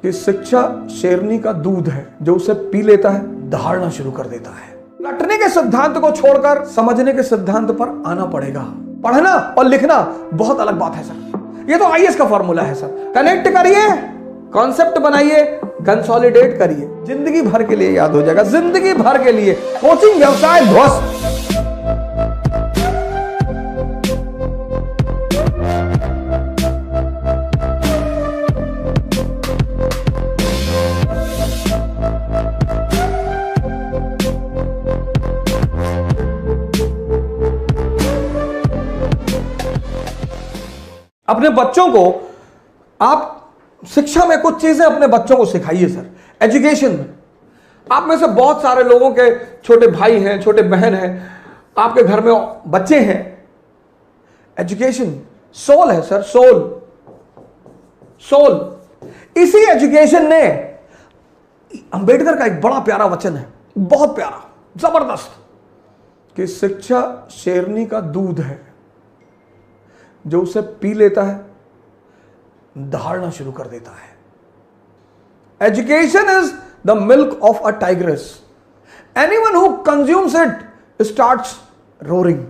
कि शिक्षा शेरनी का दूध है, जो उसे पी लेता है दहाड़ना शुरू कर देता है। रटने के सिद्धांत को छोड़कर समझने के सिद्धांत पर आना पड़ेगा। पढ़ना और लिखना बहुत अलग बात है सर। ये तो आईएएस का फॉर्मूला है सर। कनेक्ट करिए, कॉन्सेप्ट बनाइए, कंसोलिडेट करिए, जिंदगी भर के लिए याद हो जाएगा, जिंदगी भर के लिए। कोचिंग व्यवसाय ध्वस्त। अपने बच्चों को आप शिक्षा में कुछ चीजें अपने बच्चों को सिखाइए सर। एजुकेशन में आप में से बहुत सारे लोगों के छोटे भाई हैं, छोटे बहन हैं, आपके घर में बच्चे हैं। एजुकेशन सोल है सर, सोल। इसी एजुकेशन ने, अंबेडकर का एक बड़ा प्यारा वचन है, बहुत प्यारा, जबरदस्त, कि शिक्षा शेरनी का दूध है, जो उसे पी लेता है दहाड़ना शुरू कर देता है। Education is the milk of a tigress. Anyone who consumes it starts roaring.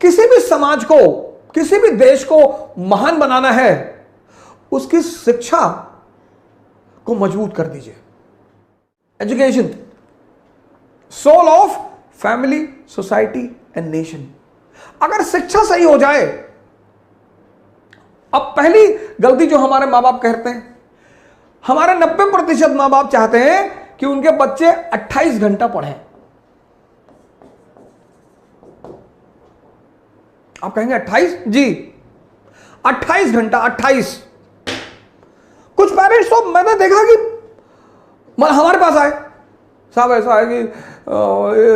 किसी भी समाज को, किसी भी देश को महान बनाना है, उसकी शिक्षा को मजबूत कर दीजिए। Education soul of family, society and nation. अगर शिक्षा सही हो जाए, अब पहली गलती जो हमारे मां बाप करते हैं, हमारे 90% मां बाप चाहते हैं कि उनके बच्चे 28 घंटा पढ़ें। आप कहेंगे 28? जी, 28 घंटा, 28। कुछ पेरेंट्स तो मैंने देखा कि हमारे पास आए, साहब ऐसा है कि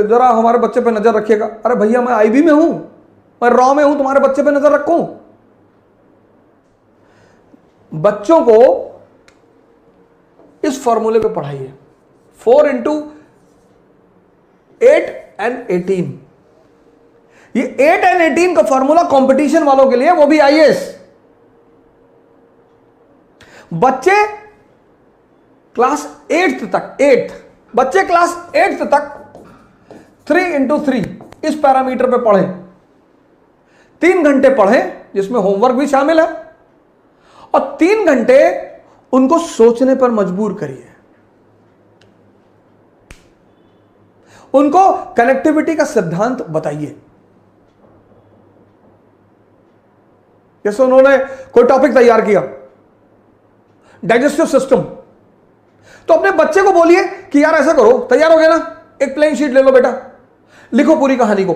जरा हमारे बच्चे पे नजर रखिएगा। अरे भैया, मैं आईबी में हूं, मैं रॉ में हूं, तुम्हारे बच्चे पे नजर रखूं? बच्चों को इस फॉर्मूले पे पढ़ाइए, 4 into 8 and 18। ये 8 and 18 का फॉर्मूला कंपटीशन वालों के लिए, वो भी आईएएस। बच्चे क्लास 8th तक, 8th बच्चे क्लास 8th तक 3 into 3 इस पैरामीटर पे पढ़ें। 3 घंटे पढ़ें, जिसमें होमवर्क भी शामिल है, और 3 घंटे उनको सोचने पर मजबूर करिए। उनको कनेक्टिविटी का सिद्धांत बताइए। जैसे उन्होंने कोई टॉपिक तैयार किया, डाइजेस्टिव सिस्टम, तो अपने बच्चे को बोलिए कि यार ऐसा करो, तैयार हो गया ना, एक प्लेन शीट ले लो बेटा, लिखो पूरी कहानी को।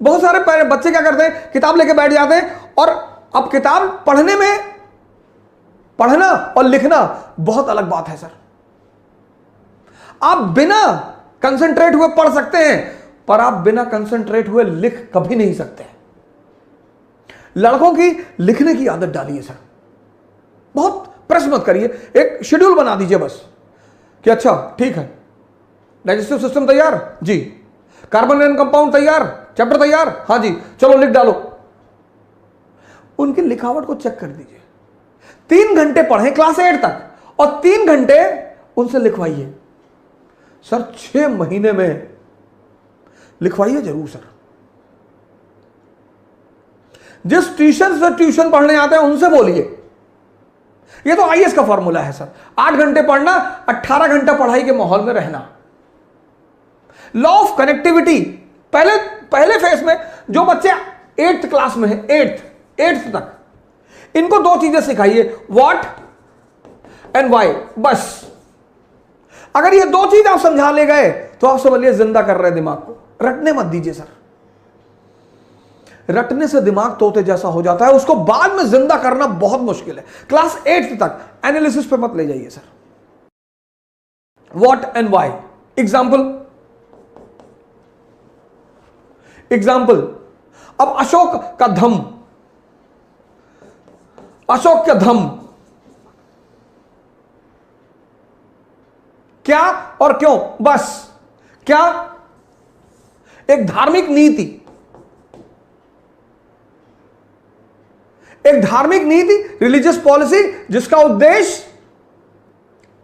बहुत सारे बच्चे क्या करते हैं, किताब लेके बैठ जाते हैं, और अब किताब पढ़ने में, पढ़ना और लिखना बहुत अलग बात है सर। आप बिना कंसंट्रेट हुए पढ़ सकते हैं, पर आप बिना कंसंट्रेट हुए लिख कभी नहीं सकते। लड़कों की लिखने की आदत डालिए सर, बहुत प्रेस मत करिए, एक शेड्यूल बना दीजिए बस, कि अच्छा ठीक है, डाइजेस्टिव सिस्टम तैयार जी, कार्बन एंड कंपाउंड तैयार, चैप्टर तैयार, हाँ जी, चलो लिख डालो। उनकी लिखावट को चेक कर दीजिए। 3 घंटे पढ़ें क्लास 8 तक, और 3 घंटे उनसे लिखवाइए सर। 6 महीने में लिखवाइए जरूर सर। जिस ट्यूशन से ट्यूशन पढ़ने आते हैं उनसे बोलिए। यह तो आईएएस का फॉर्मूला है सर। 8 घंटे पढ़ना, 18 घंटा पढ़ाई के माहौल में रहना। लॉ ऑफ कनेक्टिविटी, पहले फेज में जो बच्चे 8th क्लास में है, 8th तक, इनको 2 चीजें सिखाइए, व्हाट एंड व्हाई, बस। अगर ये 2 चीज आप समझा ले गए तो आप समझिए जिंदा कर रहे हैं दिमाग को। रटने मत दीजिए सर। रटने से दिमाग तोते जैसा हो जाता है, उसको बाद में जिंदा करना बहुत मुश्किल है। क्लास 8th तक एनालिसिस पे मत ले जाइए sir. What and why, example. अब अशोक का धम, अशोक का धम क्या और क्यों, बस। क्या? एक धार्मिक नीति, एक धार्मिक नीति, रिलीजियस पॉलिसी जिसका उद्देश्य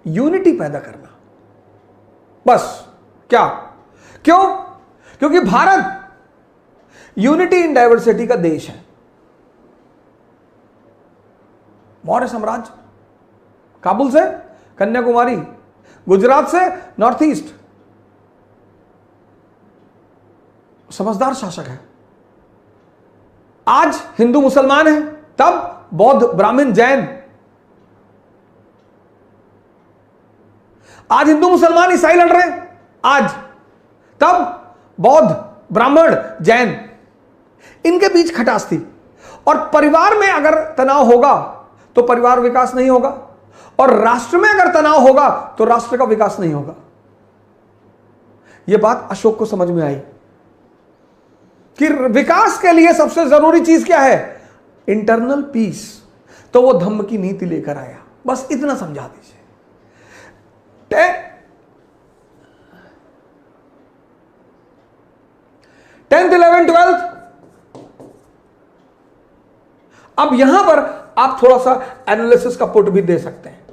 यूनिटी पैदा करना, बस। क्या? क्यों? क्योंकि भारत यूनिटी इन डाइवर्सिटी का देश है। मौर्य साम्राज्य, काबुल से कन्याकुमारी, गुजरात से नॉर्थ ईस्ट, समझदार शासक है। आज हिंदू मुसलमान है, तब बौद्ध ब्राह्मण जैन, आज हिंदू मुसलमान ईसाई लड़ रहे हैं, आज, तब बौद्ध ब्राह्मण जैन, इनके बीच खटास थी। और परिवार में अगर तनाव होगा तो परिवार विकास नहीं होगा, और राष्ट्र में अगर तनाव होगा तो राष्ट्र का विकास नहीं होगा। यह बात अशोक को समझ में आई कि विकास के लिए सबसे जरूरी चीज क्या है? Internal peace. तो वो धम्म की नीति लेकर आया। बस इतना समझा दीजिए। 10th 11th 12th। अब यहां पर आप थोड़ा सा एनालिसिस का पुट भी दे सकते हैं।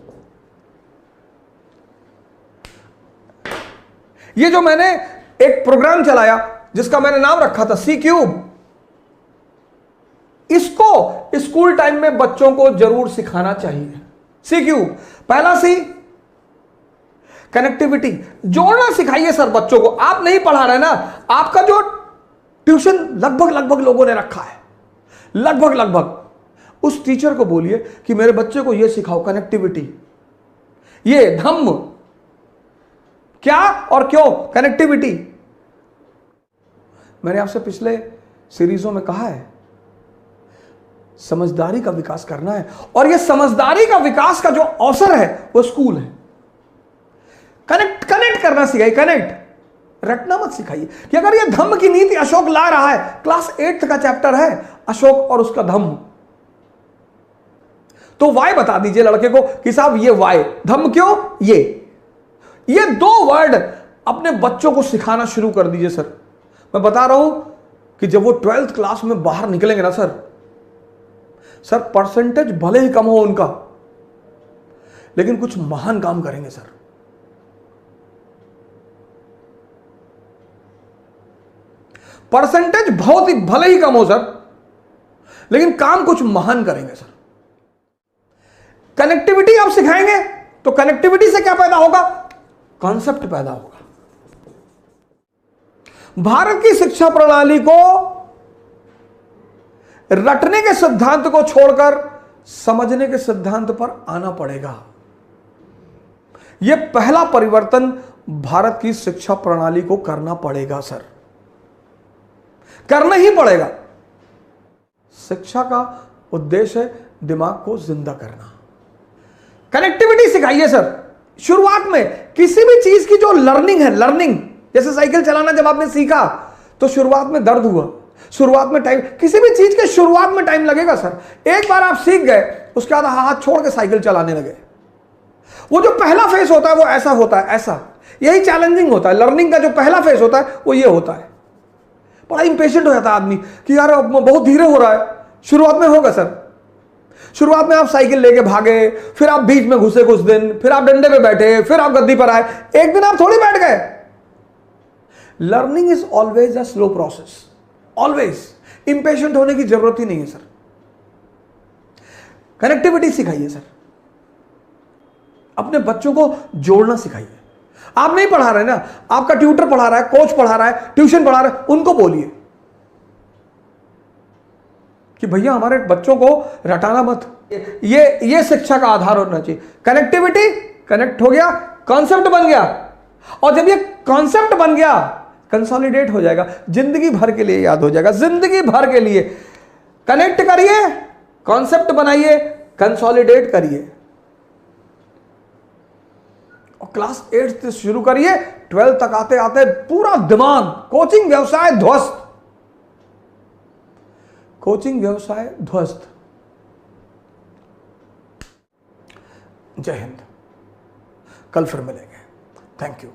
ये जो मैंने एक प्रोग्राम चलाया जिसका मैंने नाम रखा था सी क्यूब, इसको स्कूल टाइम में बच्चों को जरूर सिखाना चाहिए। सी क्यूब, पहला सी कनेक्टिविटी, जोड़ना सिखाइए सर बच्चों को। आप नहीं पढ़ा रहे ना, आपका जो ट्यूशन लगभग लोगों ने रखा है, लगभग उस टीचर को बोलिए कि मेरे बच्चे को यह सिखाओ, कनेक्टिविटी, ये धम्म क्या और क्यों, कनेक्टिविटी। मैंने आपसे पिछले सीरीजों में कहा है, समझदारी का विकास करना है, और यह समझदारी का विकास का जो अवसर है वो स्कूल है। कनेक्ट करना सिखाइए, कनेक्ट, रटना मत सिखाइए। कि अगर यह धम्म की नीति अशोक ला रहा है, क्लास 8th का चैप्टर है अशोक और उसका धम्म, तो वाई बता दीजिए लड़के को कि साहब ये वाई, धम्म क्यों, ये 2 वर्ड अपने बच्चों को सिखाना शुरू कर दीजिए सर। मैं बता रहा हूं कि जब वो 12th क्लास में बाहर निकलेंगे ना सर, परसेंटेज भले ही कम हो उनका, लेकिन कुछ महान काम करेंगे सर। परसेंटेज बहुत ही भले ही कम हो सर, लेकिन काम कुछ महान करेंगे सर। कनेक्टिविटी आप सिखाएंगे तो कनेक्टिविटी से क्या पैदा होगा, कॉन्सेप्ट पैदा होगा। भारत की शिक्षा प्रणाली को रटने के सिद्धांत को छोड़कर समझने के सिद्धांत पर आना पड़ेगा। यह पहला परिवर्तन भारत की शिक्षा प्रणाली को करना पड़ेगा सर, करना ही पड़ेगा। शिक्षा का उद्देश्य है दिमाग को जिंदा करना। कनेक्टिविटी सिखाइए सर। शुरुआत में किसी भी चीज की जो लर्निंग है, लर्निंग, जैसे साइकिल चलाना जब आपने सीखा तो शुरुआत में दर्द हुआ, शुरुआत में टाइम, किसी भी चीज के शुरुआत में टाइम लगेगा सर। एक बार आप सीख गए, उसके बाद हाथ छोड़ के साइकिल चलाने लगे। वो जो पहला फेज होता है वो ऐसा होता है, ऐसा, यही चैलेंजिंग होता है। लर्निंग का जो पहला फेज होता है वो ये होता है। बड़ा इंपेशेंट हो जाता है आदमी कि यार बहुत धीरे हो रहा है। शुरुआत में होगा सर, शुरुआत में आप साइकिल लेके भागे, फिर आप बीच में घुसे कुछ दिन, फिर आप डंडे पे बैठे, फिर आप गद्दी पर आए, एक दिन आप थोड़ी बैठ गए। Learning is always a slow process, always. Impatient होने की जरूरत ही नहीं है सर। कनेक्टिविटी सिखाइए सर, अपने बच्चों को जोड़ना सिखाइए। आप नहीं पढ़ा रहे ना, आपका ट्यूटर पढ़ा रहा है, कोच पढ़ा रहा है, ट्यूशन पढ़ा रहा है, उनको बोलिए कि भैया हमारे बच्चों को रटाना मत। ये शिक्षा का आधार होना चाहिए। कनेक्टिविटी, कनेक्ट हो गया, कॉन्सेप्ट बन गया, और जब ये कॉन्सेप्ट बन गया कंसोलिडेट हो जाएगा, जिंदगी भर के लिए याद हो जाएगा, जिंदगी भर के लिए। कनेक्ट करिए, कॉन्सेप्ट बनाइए, कंसोलिडेट करिए, और क्लास 8 से शुरू करिए, 12 तक आते आते पूरा दिमाग, कोचिंग व्यवसाय ध्वस्त, कोचिंग व्यवसाय ध्वस्त। जय हिंद। कल फिर मिलेंगे। Thank you.